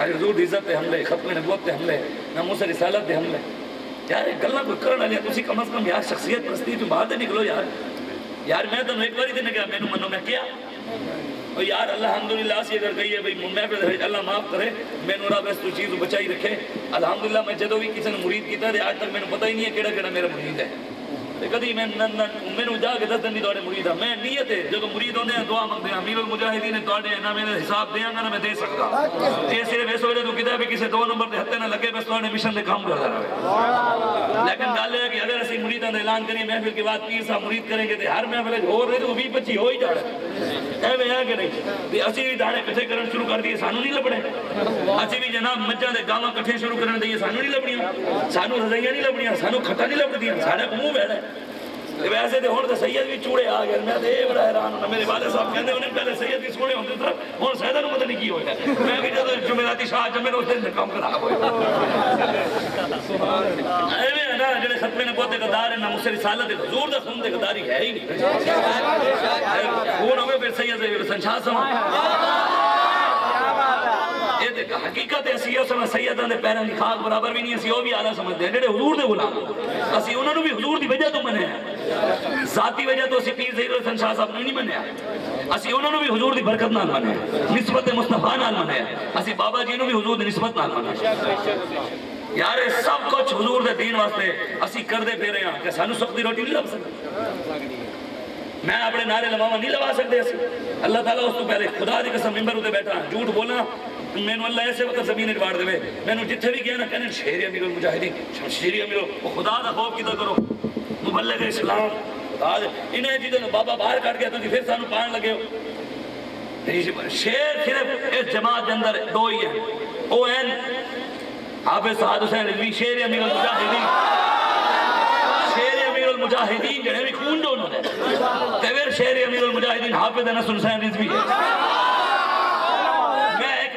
حضور دی عزت دے حملے، ختم نبوت دے حملے، ناموس رسالت دے حملے. یار ایک گلنا کوئی کرنا لیا تسی کم از کم یار شخصیت پرستی تو باہر دے نکلو یار. یار میں تو ایک باری دینے گیا میں منو میں کیا اور یار الحمدللہ سی اگر کہی ہے بھئی میں پہ اللہ معاف کرے میں نورا بس تو چیز بچائی رکھے. الحمدللہ میں جدو بھی کسی نے مرید کیتا ہے آج تک میں نے پتہ ہی نہیں ہے کیڑا کیڑا میرا مرید ہے. کدی میں نے جا کے 10 دن بھی توڑے مرید ہاں. میں نیت ہے جب مرید ہوندے ہیں دعا مانگتے ہیں امیر المجاہدین توڑے نہ میں حساب دیاں گا نہ میں دے سکتا. یہ صرف اس وجہ تو کتا ہے کہ کسی 2 نمبر دے ہتے نہ لگے بس توڑے مشن دے کام کرتا رہے. لیکن گل ہے کہ اگر اسی مریداں دے اعلان کریں محفل کے بعد 30 صاحب مرید کریں گے تو ہر محفل ہو رہے تو 20-25 ہو ہی جا رہے ایویں ہے کہ نہیں. اسی بھی دانے کٹھے کرن شروع کر دیے سانو نہیں لبنے. اسی بھی جناب مجھاں دے گاواں کٹھے شروع کرن دیے سانو نہیں لبنیاں. سانو رضائیاں نہیں لبنیاں. سانو کھٹا نہیں لبدیاں. سارے منہ بیٹھا ہے. ویسے تو ہوں تو سید بھی چوڑے آ گئے. میں تو بڑا حیران ہوں. میرے والد صاحب کہتے انہیں پہلے سید بھی سونے ہوتے تھے ہوں سیدہ پتہ نہیں کی ہوئے. میں کہ جب جمعراتی شاہ جمعے اس دن کام خراب ہوئے. ایویں ہے نا جڑے ختم نبوت دے گدار ہیں ناموس رسالت دے حضور دا خون دے گداری ہے ہی نہیں. خون ہوئے پھر سید سنشاہ سما حقیقت ہے اسی اسے سیدان دے پیران دی خاک برابر بھی نہیں. اسی وہ بھی آلہ سمجھتے ہیں جڑے حضور دے غلام. اسی انہوں نے بھی حضور دی وجہ تو منے ہیں. ذاتی وجہ تو اسی پیر زہیر حسن شاہ صاحب نے نہیں منے ہیں. اسی انہوں نے بھی حضور دی برکت نال منے ہیں. نسبت مصطفیٰ نال منے ہیں. اسی بابا جی نے بھی حضور دی نسبت نال منے ہیں. یار سب کچھ حضور دے دین واسطے اسی کر دے پھر رہے ہیں کہ سانو سخت دی روٹی نہیں لگ سکتے. میں اپنے نعرے لواواں نہیں لوا سکتے. اسی اللہ تعالیٰ اس تو پہلے خدا دی قسم ممبر ہوتے بیٹھا جھوٹ بولنا میں نے اللہ ایسے وقت زمین اٹوار دے میں نے جتھے بھی گیا نا کہنے شیر امیر المجاہدین شمشیر امیر وہ خدا دا خوف کیتا کرو مبلغ اسلام انہیں جیدے بابا باہر کٹ گیا تو پھر سانو پان لگے ہو. شیر صرف اس جماعت کے اندر 2 ہی ہیں. او این حافظ سعد حسین رضوی شیر امیر المجاہدین. شیر امیر المجاہدین جنہیں بھی خون جو انہوں نے تیور شیر امیر المجاہدین حافظ نصر حسین رضوی ہے.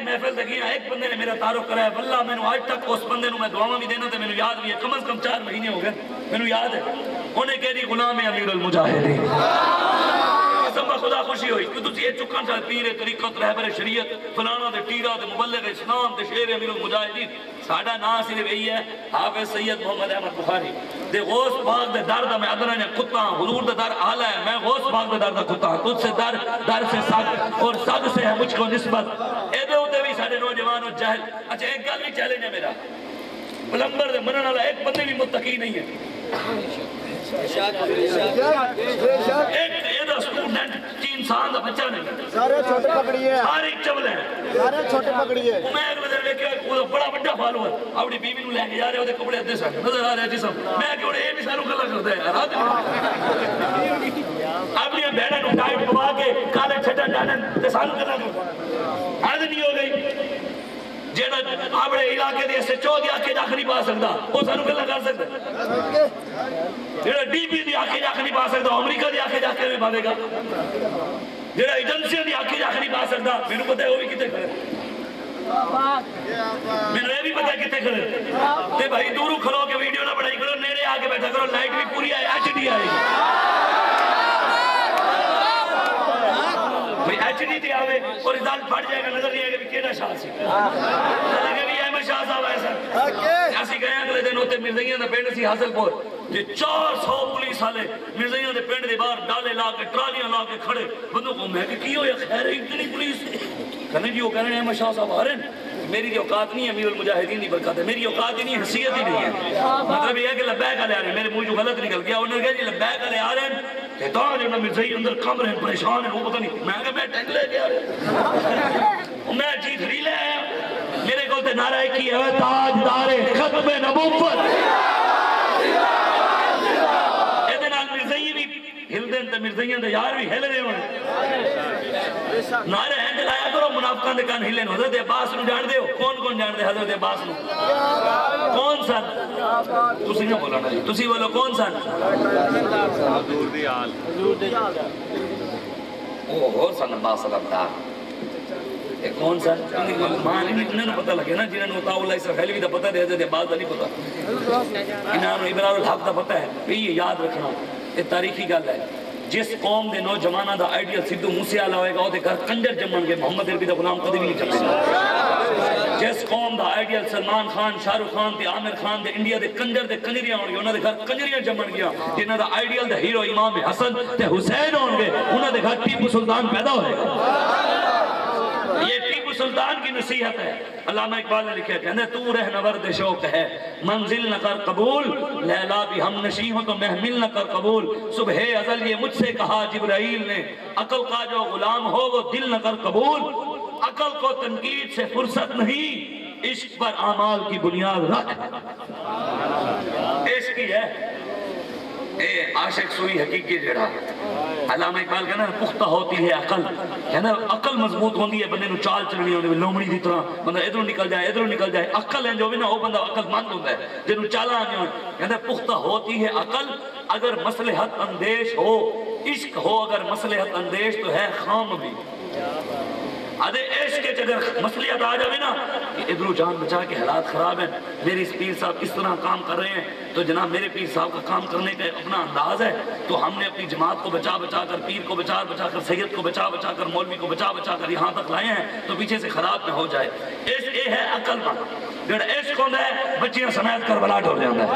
محفل دکھیاں ایک بندے نے میرا تعارف کرایا واللہ میں نے آج تک اس بندے نے میں دعاواں بھی دینا تھے میں نے یاد بھی ہے کم از کم 4 مہینے ہو گئے میں نے یاد ہے انہیں کہہ دی غلام امیر المجاہدین. قسم خدا خوشی ہوئی کہ تسی یہ چکن سال پیر طریقت رہبر شریعت فلانا دے ٹیرہ دے مبلغ اسلام دے شیر امیر المجاہدین. ساڑھا نا صرف یہی ہے حافظ سید محمد احمد بخاری دے غوث پاک دے در دا میں ادنا نے کتا ہوں. حضور دے در آلہ ہے میں غوث پاک دے در دا کتا ہوں. تجھ سے در سے سگ اور سگ سے ہے مجھ کو نسبت. اے دے ہوتے بھی سارے نوجوان اور جہل. اچھا ایک گل بھی چیلنج ہے میرا پلمبر دے منن والا ایک بندے بھی متقی نہیں ہے. ایک ایدہ سٹوڈنٹ 3 سال دا بچہ نہیں سارے چھوٹے پکڑی ہیں سارے چبل ہیں سارے چھوٹے پکڑی ہیں. میں ایک بدر لے وہ بڑا بڑا فالوور اپنی بیوی نو لے کے جا رہے ہوتے کپڑے ادھے سن نظر آ رہے جسم. میں کہ اے بھی ساروں گلا کرتا ہے رات اپنی بیڑا نو ٹائٹ پوا کے کالے چھٹا جانن تے سانو گلا کرتا حد نہیں ہو گئی. جیڑا اپنے علاقے دے سے 14 آکے جاکھ نہیں پا سکتا وہ سانو گلا کر سکتا. جیڑا ڈی پی دی آکے جاکھ نہیں پا سکتا امریکہ دی آکے جاکے میں پاوے گا. جیڑا ایجنسیاں دی آکے جاکھ نہیں پا سکتا میں نے پتہ ہے وہ بھی کتے کھڑے میں نے بھی پتہ ہے کتے کھڑے. تے بھائی دورو کھلو کے ویڈیو نہ بڑھائی کرو نیڑے آکے بیٹھا کرو لائٹ بھی پوری آئے HD آئے گی. ایچ ڈی تے آوے اور رزلٹ پڑھ جائے گا نظر نہیں آئے گا کیڑا شاہ سی لگے بھی احمد شاہ صاحب ایسا. اسی گئے اگلے دن ہوتے مرزائیاں دے پنڈ سی حاصل پور جی 400 پولیس والے مرزائیاں دے پنڈ دے باہر ڈالے لا کے ٹرالیاں لا کے کھڑے بندوں کو میں کہ کی ہو یا خیر ہے اتنی پولیس کہنے جی وہ کہنے ہیں احمد شاہ صاحب آ رہے ہیں میری دی اوقات نہیں ہے امیر المجاہدین دی برکات ہے میری اوقات ہی نہیں حیثیت ہی نہیں ہے. مطلب یہ ہے کہ لبیک والے آ رہے ہیں میرے منہ جو غلط نکل گیا انہوں نے کہا جی لبیک والے آ رہے ہیں تیتان جو مرزائی اندر کم رہے ہیں پریشان ہیں وہ پتہ نہیں. میں کہا میں ٹینگ لے کے آ رہے میں چیز ری لے آیا میرے کولتے نعرہ کی ہے تاجدار ختم نبوت. ایدے نال مرزائی بھی ہل دیں تے مرزائیاں دے یار بھی ہل رہے ہونے نعرہ ہیں دلایا کرو منافقان دے کان ہلیں. حضرت عباس نو جان دے ہو کون جان دے حضرت عباس نو کون سن تسی نہ بولا نا تسی بولو کون سن حضور دی آل اور سن عباس صلی اللہ علیہ کون سن ماں نہیں پتہ لگے نا جنہوں نے اتاو اللہ اسرائیل بھی دا پتہ دے حضرت عباس دا نہیں پتہ انہوں نے ابرار الحق دا پتہ ہے یہ یاد رکھنا یہ تاریخی گل ہے. جس قوم دے نوجوانہ دا آئیڈیل سدھو موسیٰ اللہ ہوئے گا وہ دے گھر کنجر جمن گے محمد عربی دا غلام کدی بھی نہیں چلے گا. جس قوم دا آئیڈیل سلمان خان، شاہ رخ خان تے عامر خان دے انڈیا دے کنجر دے کنجریاں ہون گے، انہاں دے گھر کنجریاں جمن گیا، جنہاں دا آئیڈیل دے ہیرو امام حسن تے حسین ہون گے، انہاں دے گھر ٹیپو سلطان پیدا ہوئے گا۔ یہ ٹیپو سلطان کی نصیحت ہے۔ علامہ اقبال نے لکھا کہنے تو رہنورد شوق ہے منزل نہ کر قبول، لیلا بھی ہم نشیں ہو تو محمل نہ کر قبول، صبح ازل یہ مجھ سے کہا جبرائیل نے، عقل کا جو غلام ہو وہ دل نہ کر قبول، عقل کو تنقید سے فرصت نہیں، عشق پر اعمال کی بنیاد رکھ۔ عشق کی ہے اے عاشق سوئی حقیقی جڑا۔ علامہ اقبال کہنا پختہ ہوتی ہے عقل، کہنا عقل مضبوط ہوندی ہے، بندے نو چال چلنی ہوندی ہے لومڑی دی طرح، بندہ ادھروں نکل جائے ادھروں نکل جائے، عقل ہے جو بھی نا وہ بندہ عقل مند ہوتا ہے جنہوں چالا آنے ہوئے، کہنا پختہ ہوتی ہے عقل اگر مصلحت اندیش ہو، عشق ہو اگر مصلحت اندیش تو ہے خام بھی۔ آدھے عشق کے اگر مصلحت آ جائے نا کہ ادھروں جان بچا کے حالات خراب ہیں، میری پیر صاحب اس طرح کام کر رہے ہیں، تو جناب میرے پیر صاحب کا کام کرنے کا اپنا انداز ہے، تو ہم نے اپنی جماعت کو بچا بچا کر، پیر کو بچا بچا کر، سید کو بچا بچا کر، مولوی کو بچا بچا کر یہاں تک لائے ہیں، تو پیچھے سے خراب نہ ہو جائے۔ عشق یہ ہے عقل مند، جڑا عشق ہوتا ہے بچیاں سمیت کربلا ڈول جاتا ہے۔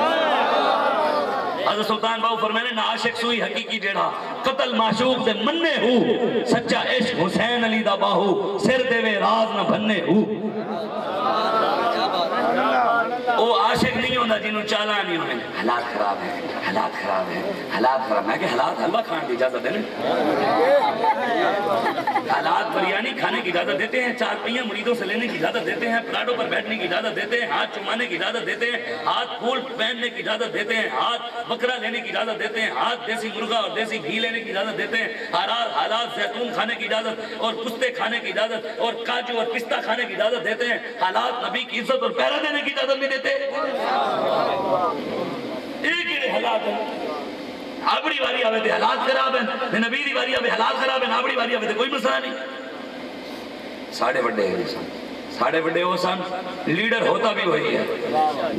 حضرت سلطان باہو فرمانے نا عاشق سوئی حقیقی جیڑا قتل معشوق دے مننے ہو، سچا عشق حسین علی دا باہو سر دے وے راز نہ بھننے ہو۔ وہ عاشق نہیں ہونا جنہوں چالا نہیں ہونے، حالات خراب ہیں، حالات خراب ہیں، حالات خراب ہیں، میں کہ حالات حلوہ کھانے کی اجازت دینے، حالات بریانی کھانے کی اجازت دیتے ہیں، چار پہیاں مریدوں سے لینے کی اجازت دیتے ہیں، پلاٹوں پر بیٹھنے کی اجازت دیتے ہیں، ہاتھ چمانے کی اجازت دیتے ہیں، ہاتھ پھول پہننے کی اجازت دیتے ہیں، ہاتھ بکرا لینے کی اجازت دیتے ہیں، ہاتھ دیسی مرغا اور دیسی گھی لینے کی اجازت دیتے ہیں، حالات زیتون کھانے کی اجازت اور پستے کھانے کی اجازت اور کاجو اور پستہ کھانے کی اجازت دیتے ہیں، حالات نبی کی عزت اور پیرا دینے کی اجازت نہیں دیتے۔ ایک ہی حالات ہیں، آبڑی واری آوے تھے حالات خراب ہیں، نبی دی واری آوے حالات خراب ہیں، آبڑی واری آوے تھے کوئی مسئلہ نہیں۔ ساڑھے بڑے ہیں سن، ساڑھے بڑے ہو سن، لیڈر ہوتا بھی وہی ہے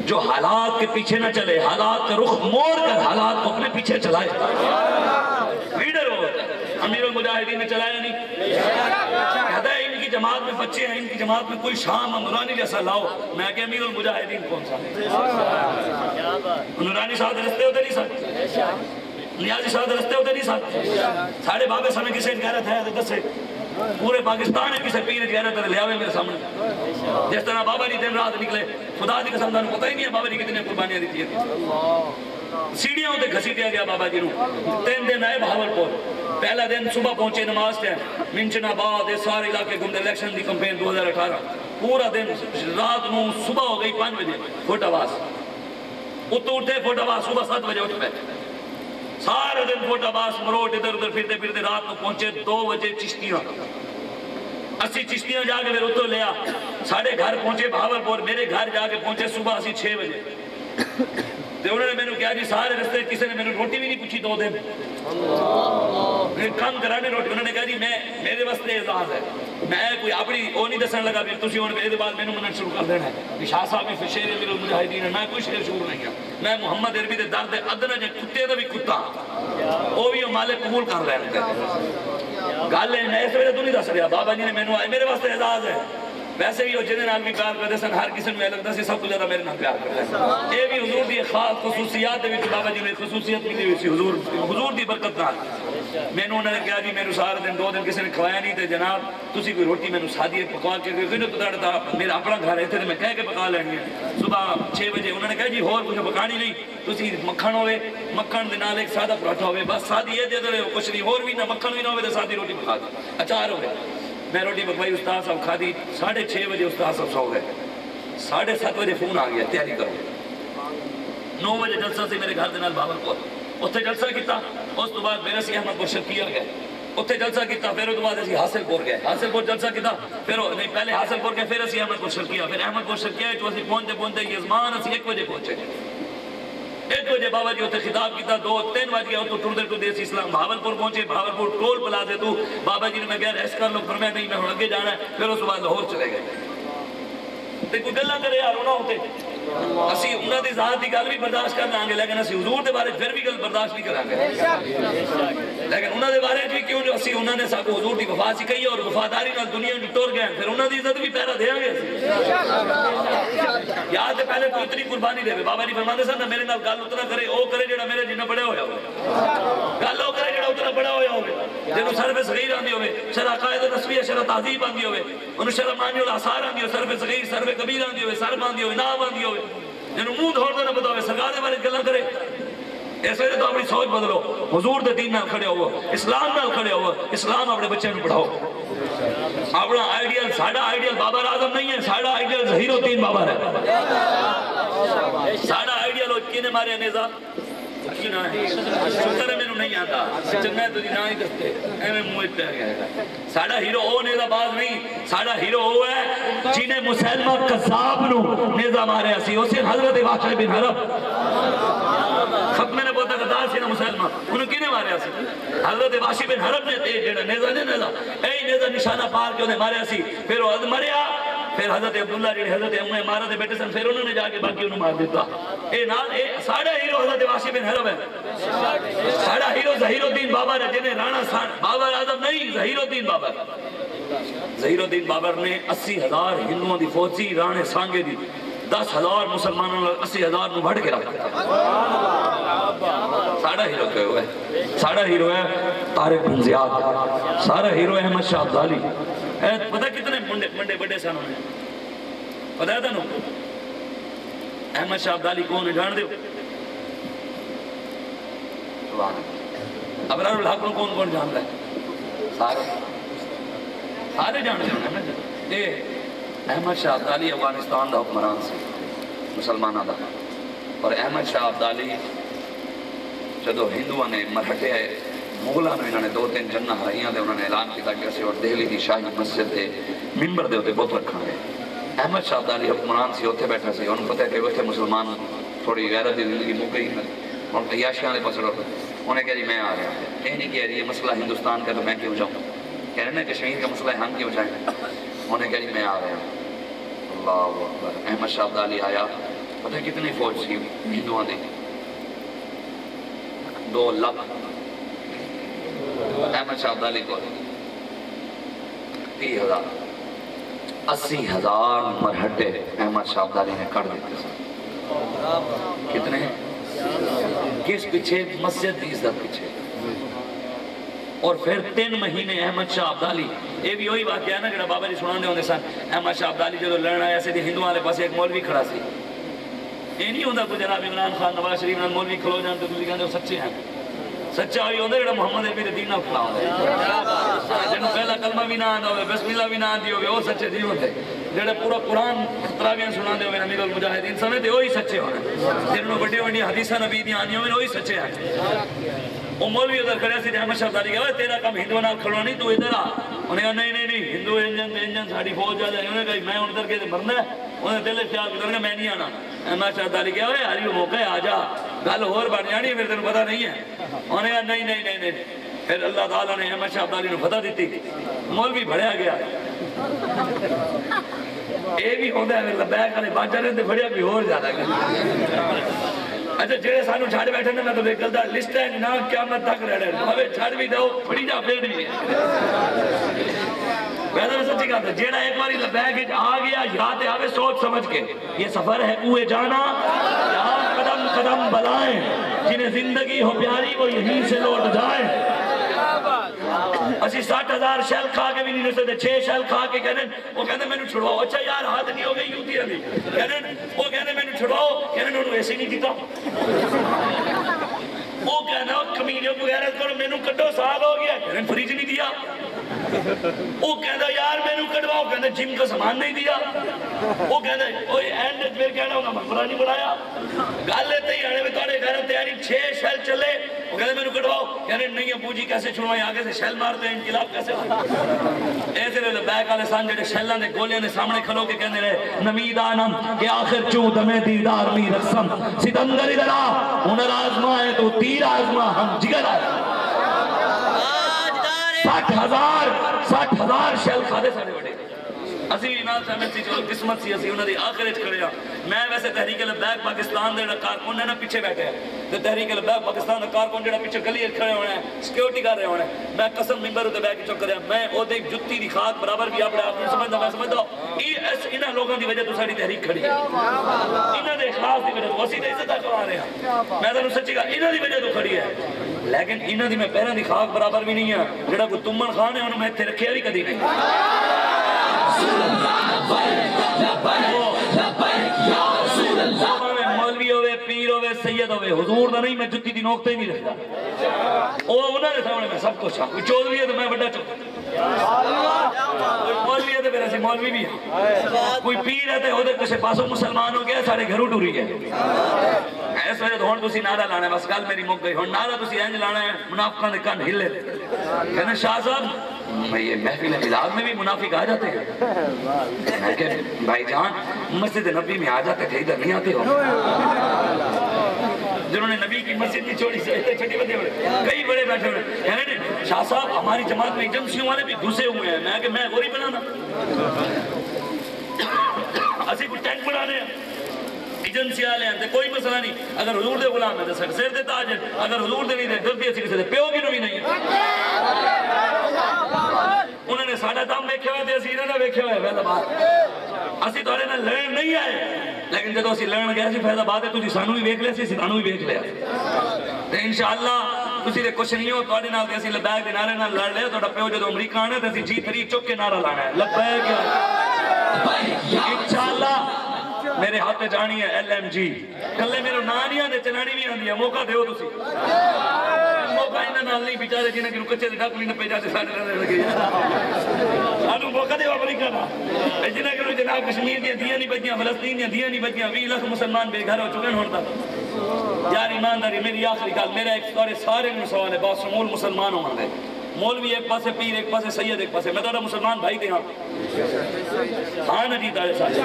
جو حالات کے پیچھے نہ چلے، حالات کا رخ موڑ کر حالات کو اپنے پیچھے چلائے، لیڈر وہ ہوتا ہے۔ امیر المجاہدین نے چلایا نہیں، کہتا ہے ان کی جماعت میں بچے ہیں، ان کی جماعت میں کوئی شام نورانی جیسا لاؤ، میں کہ امیر المجاہدین کون سا نورانی صاحب رستے ہوتے نہیں ساتھ، نیازی صاحب رستے ہوتے نہیں ساتھ، ساڑھے بابے سامنے کسے غیرت ہے دس سے پورے پاکستان ہے کسے پیر غیرت ہے لے آوے میرے سامنے، جس طرح بابا جی دن رات نکلے، خدا دی قسم دانوں پتہ ہی نہیں ہے بابا جی کتنے قربانیاں دیتی ہیں، سیڑھیاں ہوتے گھسیٹیا گیا بابا جی نو، 3 دن آئے بہاولپور، پہلا دن صبح پہنچے نماز ٹائم، منچن آباد سارے علاقے گھومتے، الیکشن دی کمپین 2018، پورا دن رات نو صبح ہو گئی 5 بجے فوٹ آواز، اتو اٹھے فوٹ آواز صبح 7 بجے اٹھ پہ، سارے دن فوٹ آواز مروٹ ادھر ادھر پھرتے پھرتے رات کو پہنچے 2 بجے چشتیاں، 80 چشتیاں جا کے پھر اتو لیا، ساڑھے گھر پہنچے بہاولپور، میرے گھر جا کے پہنچے صبح 6 بجے، تو انہوں نے میں نے کہا جی سارے رستے کسی نے میں نے روٹی بھی نہیں پوچھی 2 دن، کام کرانے روٹی، انہوں نے کہا جی میرے واسطے اعزاز ہے، میں کوئی اپنی وہ نہیں دسن لگا پھر تسی ہونے کے بعد میں نے منن شروع کر دینا ہے، شاہ صاحب بھی شیر امیر المجاہدین ہے، میں کوئی شیر شروع نہیں ہے، میں محمد عربی دے درد ادنا جے کتے دا بھی کتا، وہ بھی مالک قبول کر رہے ہیں، گل ہے میں اس ویلے تو نہیں دس رہا، بابا جی نے میں نے میرے واسطے اعزاز ہے، ویسے بھی وہ جنہیں نال بھی پیار کرتے سن، ہر کسی میں لگتا سی سب کو زیادہ میرے نال پیار کرتے ہیں، یہ بھی حضور دی خاص خصوصیات بھی بابا جی نے خصوصیت ملی ہوئی سی حضور دی برکت نال، میں نے انہوں نے کہا جی میرے سارے دن 2 دن کسی نے کھوایا نہیں تے جناب تسی کوئی روٹی میں نے سادی پکوا کے میرا اپنا گھر ہے تھے میں کہہ کے پکا لینی ہے، صبح 6 بجے انہوں نے کہا جی اور کچھ پکانی نہیں، تسی مکھن ہوئے، مکھن دے نال ایک سادہ پراٹھا ہوئے، بس سادی یہ دے دے کچھ نہیں، اور بھی نہ مکھن بھی نہ ہوئے تو سادی روٹی پکا دو، اچار ہوئے، میں روٹی پکوائی، استاد صاحب کھا دی، 6:30 بجے استاد صاحب سو گئے، 7:30 بجے فون آ گیا تیاری کرو، 9 بجے جلسہ سے میرے گھر دے نال بہاولپور، اتنے جلسہ کیتا، اس تو بعد میرے سی احمد پور شرکیہ گئے، اتنے جلسہ کیتا، پھر اس تو بعد اسی حاصل پور گئے، حاصل پور جلسہ کیتا، پھر نہیں پہلے حاصل پور گئے، پھر اسی احمد پور شرکیہ، پھر احمد پور شرکیہ جو اسی پہنچتے یزمان اسی 1 بجے پہنچے، 1 بجے بابا جی اتنے خطاب کیتا، 2-3 بج گیا تو ٹردے ٹردے اسی اسلام بہاولپور پہنچے، بہاولپور ٹول پلازے تو بابا جی نے میں کہا ریسٹ کر لو، فرمایا نہیں میں ہوں اگے جانا ہے، پھر اس بعد لاہور چلے گئے، تے کوئی گلاں کرے یار انہاں ہوتے اسی انہاں دی ذات دی گل بھی برداشت کر لیں گے، لیکن اسی حضور دے بارے پھر بھی گل برداشت نہیں کریں گے، لیکن انہاں دے بارے بھی کیوں جو اسی انہاں نے ساکو حضور دی وفا سکھائی اور وفاداری نال دنیا جو ٹر گئے، پھر انہاں دی عزت بھی پیرا دیاں گے، یا تے پہلے تو اتنی قربانی دے بابا جی فرماتے سن میرے نال گل اتنا کرے او کرے جڑا میرے جنہ بڑے ہویا ہوئے گل او کرے جڑا اتنا بڑا ہویا ہوئے جنہوں صرف صغیر آندی ہوئے شرح قائد نسویہ شرح تعظیب آندی ہوئے انہوں شرح مانی والآثار آندی ہوئے صرف صغیر صرف کبیر آندی ہوئے سرم آندی ہوئے نام آندی ہوئے جنہوں منہ دھوڑ دینا پتا ہوئے سرکار دے بارے گلہ کرے اس وجہ تو اپنی سوچ بدلو حضور دے دین نال کھڑے ہو اسلام نال کھڑے ہو اسلام اپنے بچے نوں پڑھاؤ اپنا آئیڈیل ساڑھا آئیڈیل بابر اعظم نہیں ہے ساڑھا آئیڈیل ظہیر الدین بابر ہے ساڑھا آئیڈیل کینے مارے نیزہ کینا ہے شکر ہے میں نو نہیں آتا چنگا ہے تو نہ ہی دستے ایمیں موت پہ گیا ہے ساڑھا ہیرو او نیزہ باز نہیں ساڑھا ہیرو او ہے جنہیں مسلمہ قذاب نو نیزہ مارے اسی اسے حضرت واقع بن حرب ختمے نے بہتا قدار سی نا مسلمہ انہوں کینے مارے اسی حضرت واقع بن حرب نے تے جڑا نیزہ نے نیزہ اے نیزہ نشانہ پار کے انہیں مارے اسی پھر وہ مریا پھر حضرت عبداللہ جڑے حضرت امہ مارا دے بیٹے سن پھر انہوں نے جا کے باقی انہوں مار دیتا اے نال اے ساڑھا ہیرو حضرت واقع بن حرب ہے ساڑھا ہیرو ظہیر الدین بابر ہے جنہیں رانا بابر اعظم نہیں ظہیر الدین بابر ظہیر الدین بابر نے 80,000 ہندوؤں دی فوجی رانے سانگے دی 10,000 مسلمانوں نے 80,000 نو بڑھ کے رکھا ساڑھا ہیرو کہے ہوئے ساڑھا ہیرو ہے طارق بن زیاد ساڑھا ہیرو ہے احمد شاہ عبدالی پتہ کتنے منڈے بڑے سانوں نے پتہ ہے تنو احمد شاہ عبدالی کون ہے جان دیو ابرار الحق کو کون جان رہا ہے سارے جان دیو اے احمد شاہ عبدالی افغانستان دا حکمران سے مسلمانہ دا اور احمد شاہ عبدالی جدو ہندوہ نے مرہٹے ہے مغلہ نے انہوں نے 2-3 جنہ ہرائیاں دے انہوں نے اعلان کی تاکہ اسے اور دہلی دی شاہی مسجد دے ممبر دے ہوتے بہت رکھا گئے احمد شاہ عبدالی حکمران سے ہوتے بیٹھا سے انہوں پتہ ہے کہ وہ تھے مسلمان تھوڑی غیرت دی زندگی مو گئی اور عیاشیاں دے پسڑ ہوتے انہیں کہا جی میں آ رہا ہوں یہ نہیں کہہ رہی یہ مسئلہ ہندوستان کا تو میں کیوں جاؤں کہہ رہے ہیں کشمیر کا مسئلہ ہم کیوں جائیں انہیں کہا جی میں آ رہا ہوں اللہ اکبر احمد شاہ عبدالی آیا پتہ ہے کتنی فوج سی ہندوؤں دی 2 لاکھ احمد شاہ عبدالی کو 30,000 80,000 مرہٹے احمد شاہ عبدالی نے کر دیتے سن کتنے کس پیچھے مسجد دی عزت پیچھے اور پھر 3 مہینے احمد شاہ عبدالی یہ بھی وہی واقعہ ہے نا جڑا بابا جی سنانے ہوندے سن احمد شاہ عبدالی جو لڑنا آیا سے ہندوؤں والے پاس ایک مولوی کھڑا سی یہ نہیں ہوتا کوئی جناب عمران خان نواز شریف نال مولوی کھلو جان تو تسی کہندے ہو سچے ہیں سچا ہوئی ہوندے جڑا محمد عربی دے دین نال کھڑا ہوندا جنوں پہلا کلمہ بھی نہ آندا ہوے بسم اللہ بھی نہ آندی ہوے وہ سچے نہیں ہوندے جڑے پورا قرآن تراویح سناندے ہوے امیر المجاہدین سمجھتے وہی سچے ہوندے جنوں بڑی بڑی حدیثاں نبی دی آندیاں ہوے وہی سچے ہیں وہ مولوی ادھر کھڑے سی احمد شاہ عبدالی کہا تیرا کام ہندو نال کھڑو نہیں تو ادھر آ انہیں کہا نہیں ہندو انجن ساڑی فوج جا جائے انہیں کہا میں ادھر کے مرنا ہے انہیں دل خیال کر میں نہیں آنا احمد شاہ عبدالی کہا یاری وہ موقع ہے آ جا گل اور بن جانی پھر تینوں پتہ نہیں ہے انہیں کہا نہیں پھر اللہ تعالیٰ نے احمد شاہ عبدالی نے فتح دیتی مولوی بڑھیا گیا یہ بھی ہوتا ہے لبیک والے باجا نے بڑھیا بھی اور زیادہ گیا اچھا جڑے سانو چھاڑ بیٹھے نے میں تو دیکھ گلتا لسٹ ہے نا قیامت تک رہ رہے ہیں ہمیں چھاڑ بھی دو پڑی جا پھر بھی ویسے میں سچی کہتا جیڑا ایک باری لبیک آ گیا یاد آوے سوچ سمجھ کے یہ سفر ہے کوئے جانا یہاں قدم قدم بلائیں جنہیں زندگی ہو پیاری وہ یہیں سے لوٹ جائیں اسی 60,000 شیل کھا کے بھی نہیں رسے تھے 6 شیل کھا کے کہنے وہ کہنے میں نے چھڑواؤ اچھا یار ہاتھ نہیں ہو گئی یوں دیا بھی کہنے وہ کہنے میں نے چھڑواؤ کہنے انہوں ایسے نہیں دیتا وہ کہنا کمینیوں کو غیرت کرو میں نے کٹو سال ہو گیا کہنے فریج نہیں دیا وہ کہنا یار میں نے کٹواؤ کہنے جم کا سامان نہیں دیا وہ کہنا اینڈ پھر کہنا ہوگا مقبرہ نہیں بڑھایا گال لیتے ہی آنے میں توڑے غیرت تیاری 6 شیل چلے وہ کہنے میں نے کٹواؤ کہنے نہیں ابو جی کیسے چھڑوائیں آگے سے شیل مارتے ہیں انقلاب کیسے ہوتے ایسے لے بیک والے سان جڑے شیلہ نے گولیاں نے سامنے کھلو کے کہنے رہے نمید آنم کہ آخر چوں دمیں دیدار می رسم ستمگر ادھر آ ہنر آزما ہے تو تیر آزما ہم جگر آئے 60,000 شیل کھا دے ساڑے بڑے اسی بھی نال شامل سی چلو قسمت سی اسی انہاں دی آخر وچ کھڑے ہاں میں ویسے تحریک لبیک پاکستان دے کارکن ہے نا پیچھے بیٹھے ہیں تے تحریک لبیک پاکستان دا کارکن جڑا پیچھے گلی وچ کھڑے ہونا ہے سیکیورٹی کر رہے ہونا ہے میں قسم ممبر تے بیٹھ کے چک کریا میں او دے جُتی دی خاک برابر بھی اپنے آپ سمجھدا میں سمجھدا انہاں لوگاں دی وجہ تو ساڈی تحریک کھڑی ہے انہاں دے اخلاص دی وجہ تو اسی تے عزت کروا رہے ہیں میں تانوں سچی گل انہاں دی وجہ تو کھڑی ہے لیکن انہاں دی میں پیراں دی خاک برابر بھی نہیں ہاں جڑا کوئی تمن خان ہے انہوں میں ایتھے رکھیا بھی کدی نہیں مولوی ہوئے پیر ہوئے سید ہوئے حضور دا نہیں میں جتی دی نوکتے ہی نہیں رکھتا وہ انہوں نے سامنے میں سب کچھ ہاں کوئی چودھری ہے تو میں بڑا چکتا کوئی مولوی ہے تو میرا سے مولوی بھی ہے کوئی پیر ہے تو وہ کچھ پاسوں مسلمان ہو گیا سارے گھروں ٹوری ہے اس وجہ تو ہون تسی نعرہ لانا ہے بس گل میری مک گئی ہون نعرہ تسی اینج لانا ہے منافقان دے کن ہلے کہنا شاہ صاحب یہ محفل میلاد میں بھی منافق آ جاتے ہیں میں کہ بھائی جان مسجد نبی میں آ جاتے تھے ادھر نہیں آتے ہو جنہوں نے نبی کی مسجد کی چھوڑی سے چھٹی بندے ہوئے کئی بڑے بیٹھے ہوئے کہنے نے شاہ صاحب ہماری جماعت میں ایجنسیوں والے بھی گھسے ہوئے ہیں میں کہ میں غوری بنانا اسی کو ٹینک بنانے ہیں ایجنسی والے ہیں کوئی مسئلہ نہیں اگر حضور دے غلام ہے تو سر دے تاج ہے اگر حضور دے نہیں دے دل دی اسی کسی دے پیو کی نوی نہیں ہے انہوں نے ساڑھا دم بیکھے ہوئے تھے اسی انہوں نے بیکھے ہوئے فیض آباد اسی توڑے نہ لڑن نہیں آئے لیکن جدو اسی لڑن گیا سی فیض آباد ہے تجھے سانو بھی بیکھ لیا سی سانو بھی بیکھ لیا تو انشاءاللہ تسی دے کچھ نہیں ہو توڑے نال دے اسی لبیک دے نعرے نال لڑ لیا توڑا پیو جدو امریکہ آنے تو اسی جی تھری چک کے نعرہ لانا ہے لبیک انشاءاللہ میرے ہاتھ جانی ہے ایل ایم جی کلے میرے نانیاں دے چنانی بھی آندی ہے موقع دیو تسی موقع انہاں نال نہیں بیچارے جنہاں کی کچے دے ڈاکلی نہ پیجا تے ساڈے نال لگے سانو موقع دیو امریکہ دا جنہاں کی جناب کشمیر دی دیاں نہیں بجیاں فلسطین دی دیاں نہیں بجیاں 20 لاکھ مسلمان بے گھر ہو چکے ہیں ہن تک یار ایمانداری میری آخری گل میرا ایک سارے سوال ہے بس شمول مسلمان ہوں گے مولوی ایک پاسے پیر ایک پاسے سید ایک پاسے میں تو مسلمان بھائی دے ہاں ہاں نجید آئے ساتھ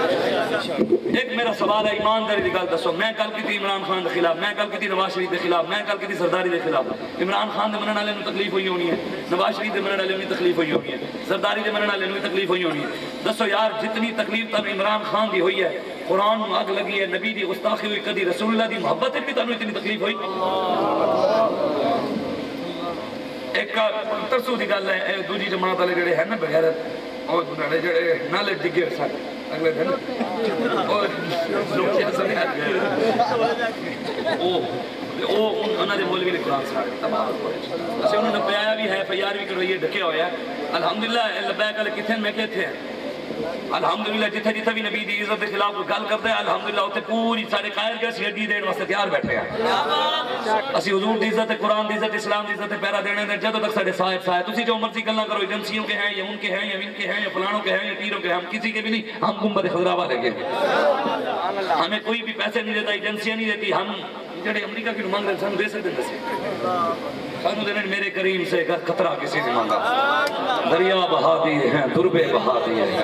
ایک میرا سوال ہے ایمانداری دی گل دسو میں کل کی تھی عمران خان دے خلاف میں کل کی تھی نواز شریف دے خلاف میں کل کی تھی سرداری دے خلاف عمران خان دے منن والے نوں تکلیف ہوئی ہونی ہے نواز شریف دے منن والے نوں تکلیف ہوئی ہونی ہے سرداری دے منن والے نوں تکلیف ہوئی ہونی ہے دسو یار جتنی تکلیف تب عمران خان دی ہوئی ہے قرآن میں آگ لگی ہے نبی دی گستاخی ہوئی کدی رسول اللہ دی محبت بھی تانوں اتنی تکلیف ہوئی ایک ترسو دی گل ہے دوجی جماعت والے جڑے ہیں نا بغیرت اور جڑے نالے ڈگے سن اگلے دن اور لوگ کیا سمجھ او انہاں دے مولوی نے قرآن سارے تباہ اسے انہوں نے پیایا بھی ہے فیار بھی کروئیے ڈھکے ہویا الحمدللہ لبیک والے کتنے میں کہتے ہیں الحمدللہ جتھے جتھے بھی نبی دی عزت کے خلاف گل کرتے ہیں الحمدللہ اتنے پوری سارے قائل کے اسی ہڈی دین واسطے تیار بیٹھے ہیں اسی حضور دی عزت قرآن دی عزت اسلام دی عزت پیرا دینے دیں جدو تک سارے صاحب تسی جو مرضی گلاں کرو ایجنسیوں کے ہیں یا ان کے ہیں یا ان کے ہیں یا فلانوں کے ہیں یا پیروں کے ہیں ہم کسی کے بھی نہیں ہم گنبد خضرا والے کے ہمیں کوئی بھی پیسے نہیں دیتا ایجنسیاں نہیں دیتی ہم جڑے امریکہ کی مانگ رہے سانو دے سکتے ہیں سانو دینے میرے کریم سے خطرہ کسی نے مانگا دریا بہا دیے ہیں دربے بہا دیے ہیں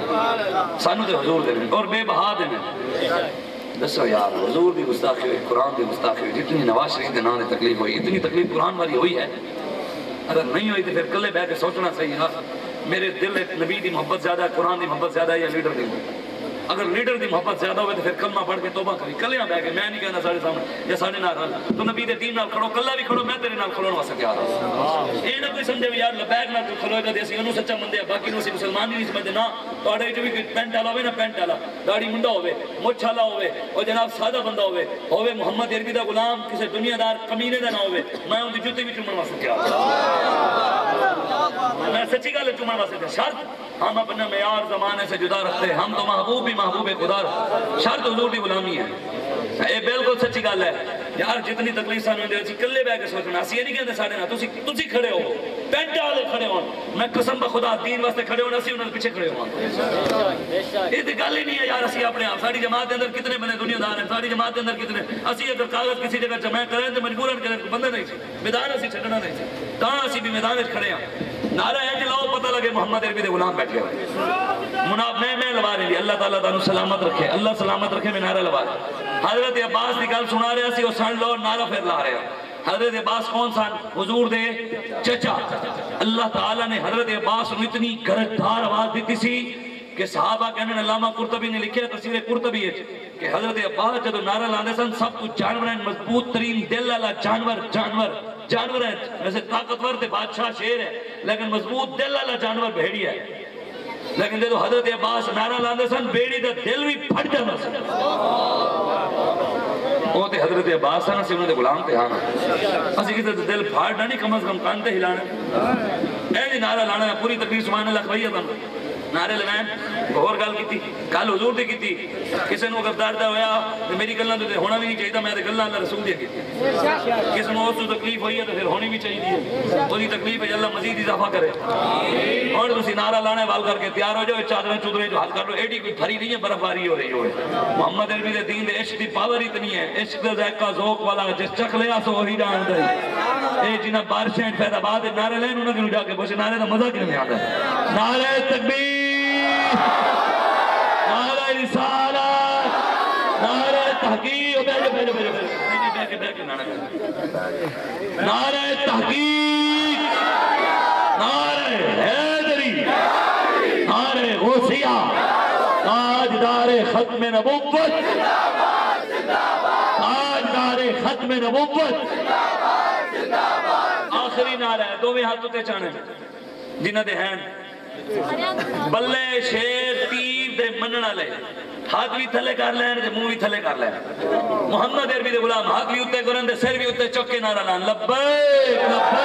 سانو دے حضور دینے اور بے بہا دینے دسو یار حضور دی گستاخی ہوئی قرآن دی گستاخی ہوئی جتنی نواز شریف دے نام دی تکلیف ہوئی اتنی تکلیف قرآن والی ہوئی ہے اگر نہیں ہوئی تو پھر کلے بیٹھ کے سوچنا صحیح ہے میرے دل ایک نبی دی محبت زیادہ ہے قرآن دی محبت زیادہ ہے یا لیڈر دی اگر لیڈر دی محبت زیادہ ہوئے تو پھر کلمہ پڑھ کے توبہ کری کلیاں بیٹھ کے میں نہیں کہنا سارے سامنے یا سارے نال رل تو نبی دے دین نال کھڑو کلا بھی کھڑو میں تیرے نال کھڑون واسطے تیار ہوں اے نہ کوئی سمجھے یار لبیک نال کھلو گا تے اسی انہوں سچا مندے باقی نوں اسی مسلمان نہیں سمجھدے نا تواڈے وچ بھی پینٹ والا ہوے نا پینٹ والا داڑھی منڈا ہوے مچھ والا ہوے او جناب سادہ بندہ ہوے محمد عربی دا غلام کسی دنیا دار کمینے دا نہ ہوے میں اون دی جوتی وچ چومن واسطے تیار ہوں میں سچی گل چومن واسطے شرط ہم اپنا معیار زمانے سے جدا رکھتے ہیں ہم تو محبوب بھی محبوب خدا شرط حضور دی غلامی ہے یہ بالکل سچی گل ہے یار جتنی تکلیف سانو دے اسی کلے بیٹھ کے سوچنا اسی یہ نہیں کہتے ساڈے نال تسی کھڑے ہو پینٹ والے کھڑے ہو میں قسم بخدا دین واسطے کھڑے ہونا اسی انہاں دے پیچھے کھڑے ہو یہ تے گل ہی نہیں ہے یار اسی اپنے آپ ساری جماعت کے اندر کتنے بندے دنیا دار ہیں ساری جماعت کے اندر کتنے اسی اگر کاغذ کسی جگہ جمع کریں تو مجبوراً کریں بندے نہیں سی میدان اسی چھڈنا نہیں سی تاں اسی بھی میدان وچ کھڑے ہیں نعرہ ہے کہ لاؤ پتہ لگے محمد عربی دے غلام بیٹھے ہوئے میں لوا رہی اللہ تعالیٰ تعالیٰ سلامت رکھے اللہ سلامت رکھے میں نعرہ لوا رہا حضرت عباس کی گل سنا رہا سی وہ سن لو نعرہ پھر لا رہا حضرت عباس کون سن حضور دے چچا اللہ تعالیٰ نے حضرت عباس کو اتنی گرجدار آواز دیتی سی کہ صحابہ کہنے علامہ قرطبی نے لکھا تفسیر قرطبی ہے کہ حضرت عباس جب نعرہ لاندے سن سب کچھ جانور ہیں مضبوط ترین دل والا جانور ہے ویسے طاقتور تے بادشاہ شیر ہے لیکن مضبوط دل والا جانور بھیڑی ہے لیکن جب حضرت عباس نعرہ لاندے سن بیڑی دا دل بھی پھٹ جانا سن وہ تے حضرت عباس سن سے انہوں نے غلام تے آنا اسی کسی دل پھاڑنا نہیں کم از کم کانتے ہلانا اے جی نعرہ لانا ہے پوری تقریر سبحان اللہ کھوئی ہے نعرے لگائیں اور گل کی تھی کل حضور دی کی تھی کسی نے گرفتار دا ہویا میری گلنا تو ہونا بھی نہیں چاہیے میں تے گلنا اللہ رسول دی کی کسی نے اس کو تکلیف ہوئی ہے تو پھر ہونی بھی چاہیے وہی تکلیف ہے اللہ مزید اضافہ کرے اور تسی نعرہ لانے وال کر کے تیار ہو جاؤ چادریں چودریں جو حل کر لو ایڈی کوئی بھری نہیں ہے برف باری ہو رہی ہوئے محمد عربی دے دین دے عشق دی پاور اتنی ہے عشق دے ذائقہ ذوق والا جس چکھ لیا سو وہی جان دے اے جنہ بارشیں فیض آباد نعرے لین انہوں نے جا کے پوچھے نعرے دا مزہ کیوں نہیں آتا نعرے تکبیر نعرہ رسالت نعرہ تحقیق نعرہ تحقیق نعرہ حیدری نعرہ غوثیہ تاجدار ختم نبوت تاجدار ختم نبوت آخری نعرہ ہے دو بھی ہاتھوں تے چانے جنہ دے ہیں بلے شیر تیر دے مننا لے ہاتھ بھی تھلے کر لیں دے منہ بھی تھلے کر لیں محمد عربی دے غلام ہاتھ بھی اتے کرن دے سر بھی اتے چکے نعرہ لان لبیک لبیک